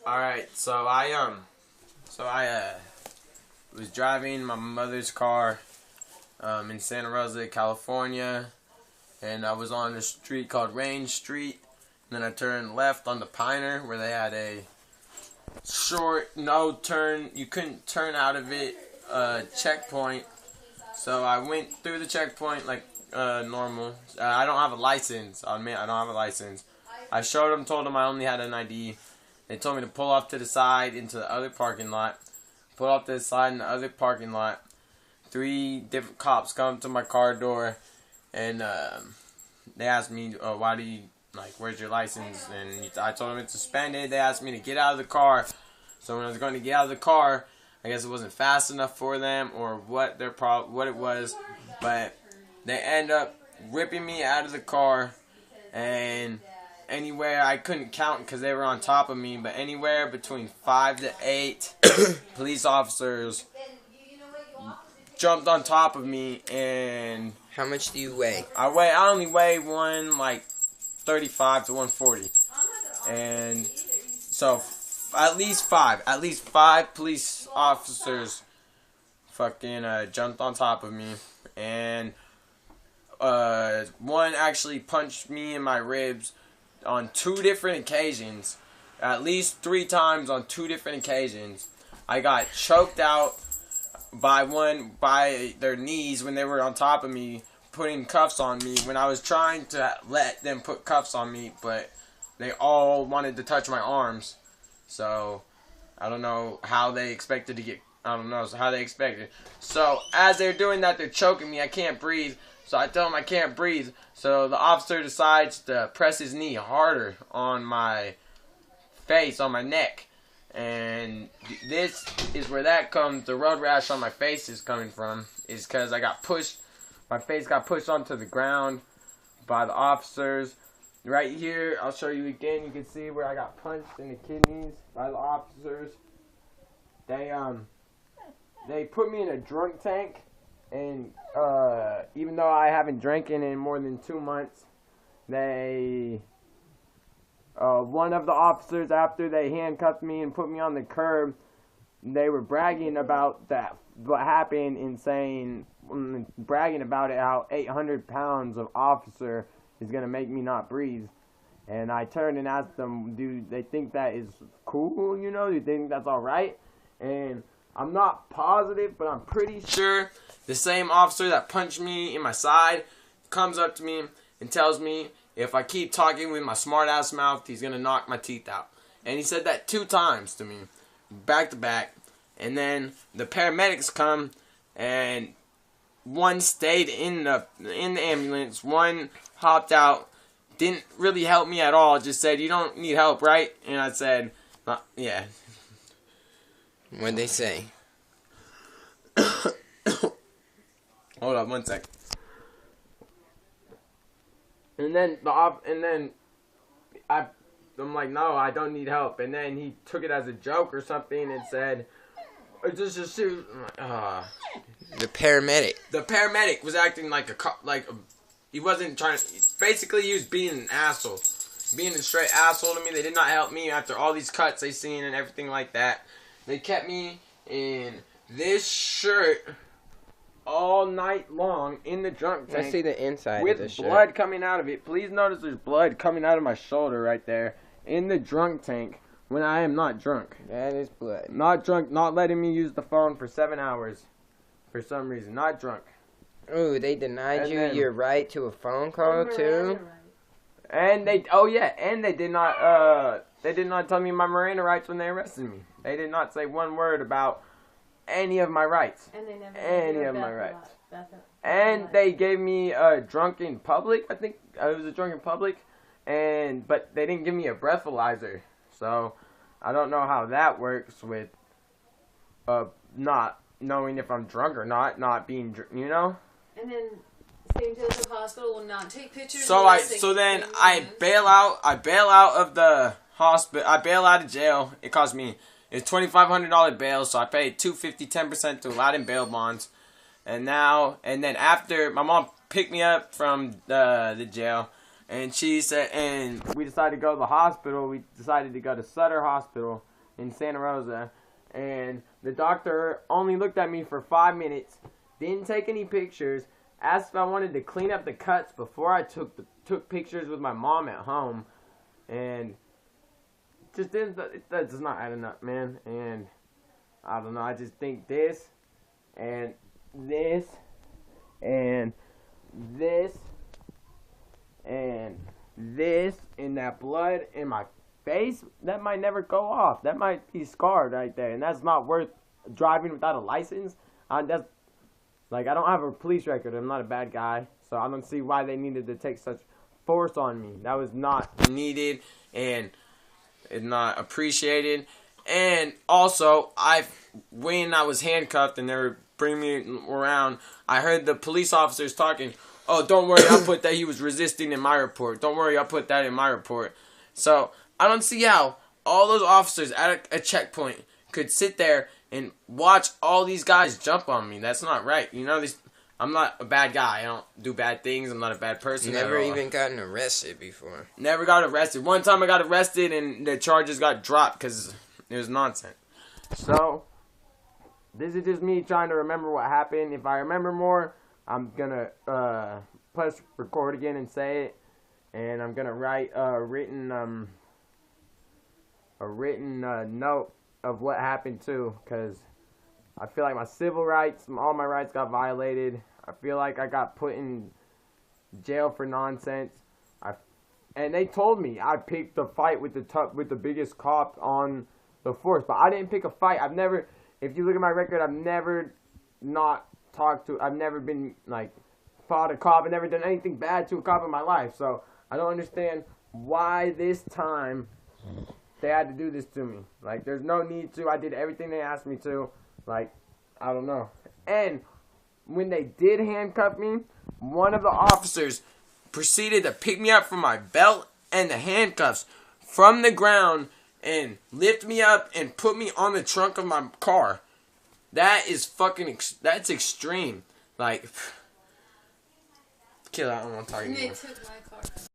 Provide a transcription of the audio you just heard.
Alright, so I was driving my mother's car in Santa Rosa, California, and I was on a street called Range Street. And then I turned left on the Piner where they had a short no turn, you couldn't turn out of it checkpoint. So I went through the checkpoint like normal. I don't have a license. I'll admit I don't have a license. I showed them, told them I only had an ID. They told me to pull off to the side into the other parking lot. Pull off to the side in the other parking lot. 3 different cops come to my car door, and they asked me, why do you, where's your license? And I told them it's suspended. They asked me to get out of the car. So when I was going to get out of the car, I guess it wasn't fast enough for them, or what it was, but they end up ripping me out of the car, and anywhere, I couldn't count because they were on top of me, but anywhere between 5 to 8 police officers jumped on top of me. And how much do you weigh? I only weigh 135 to 140, and so at least five police officers fucking jumped on top of me, and one actually punched me in my ribs on 2 different occasions, at least 3 times on 2 different occasions. I got choked out by their knees when they were on top of me, putting cuffs on me when I was trying to let them put cuffs on me, but they all wanted to touch my arms. So I don't know how they expected to get. I don't know how they expected. So as they're doing that, they're choking me. I can't breathe. So I tell him I can't breathe. So the officer decides to press his knee harder on my face, on my neck. And this is where that comes, the road rash on my face is coming from. Is because I got pushed, my face got pushed onto the ground by the officers. Right here, I'll show you again. You can see where I got punched in the kidneys by the officers. They put me in a drunk tank. And even though I haven't drank in more than 2 months, one of the officers, after they handcuffed me and put me on the curb, they were bragging about that, what happened, and bragging about it, how 800 pounds of officer is going to make me not breathe. And I turned and asked them, do they think that is cool, you know? Do you think that's alright? And I'm not positive, but I'm pretty sure the same officer that punched me in my side comes up to me and tells me if I keep talking with my smart ass mouth, he's going to knock my teeth out. And he said that 2 times to me, back to back. And then the paramedics come, and one stayed in the ambulance, one hopped out, didn't really help me at all, just said, you don't need help, right? And I said, yeah. What'd they say? Hold up 1 sec. And then I'm like, no, I don't need help. And then he took it as a joke or something and said, "Just a suit." The paramedic was acting like he wasn't trying to. Basically, he was being an asshole, being a straight asshole to me. They did not help me after all these cuts they seen and everything like that. They kept me in this shirt all night long in the drunk tank. I see the inside with of the shirt. blood coming out of it. Please notice there's blood coming out of my shoulder right there in the drunk tank when I am not drunk. That is blood. Not drunk, not letting me use the phone for 7 hours for some reason. Not drunk. Ooh, they denied you your right to a phone call too? And they did not tell me my Miranda rights when they arrested me. They did not say one word about any of my rights. And they never any of my rights. And they gave me a drunk in public. I think it was a drunk in public, but they didn't give me a breathalyzer. So I don't know how that works with not knowing if I'm drunk or not being, you know. And then St. Joseph Hospital will not take pictures. So then I bail out of the hospital. I bail out of jail. It cost me. It's $2,500 bail, so I paid $250, 10% to Aladdin bail bonds. And then after, my mom picked me up from the jail, and she said, and we decided to go to the hospital. We decided to go to Sutter Hospital, in Santa Rosa, and the doctor only looked at me for 5 minutes, didn't take any pictures, asked if I wanted to clean up the cuts before I took pictures with my mom at home, and just didn't. That does not adding up, man. And I don't know. I just think this and this and this and this and that blood in my face, that might never go off. That might be scarred right there, and that's not worth driving without a license. That's like, I don't have a police record. I'm not a bad guy, so I don't see why they needed to take such force on me. That was not needed and not appreciated. And also, when I was handcuffed and they were bringing me around, I heard the police officers talking. Oh, don't worry, I'll put that he was resisting in my report. Don't worry, I'll put that in my report. So I don't see how all those officers at a checkpoint could sit there and watch all these guys jump on me. That's not right. You know, I'm not a bad guy. I don't do bad things. I'm not a bad person. Never even gotten arrested before. Never got arrested. One time I got arrested and the charges got dropped because it was nonsense. So this is just me trying to remember what happened. If I remember more, I'm going to press record again and say it. And I'm going to write a written note of what happened too, because I feel like my civil rights, all my rights got violated. I feel like I got put in jail for nonsense. And they told me I picked the fight with the biggest cop on the force, but I didn't pick a fight. I've never, if you look at my record, I've never I've never been like fought a cop. I've never done anything bad to a cop in my life. So I don't understand why this time they had to do this to me. Like, there's no need to. I did everything they asked me to. Like, I don't know. And when they did handcuff me, one of the officers proceeded to pick me up from my belt and the handcuffs from the ground and lift me up and put me on the trunk of my car. That is that's extreme. Like, kill, I don't want to talk anymore. And they took my car.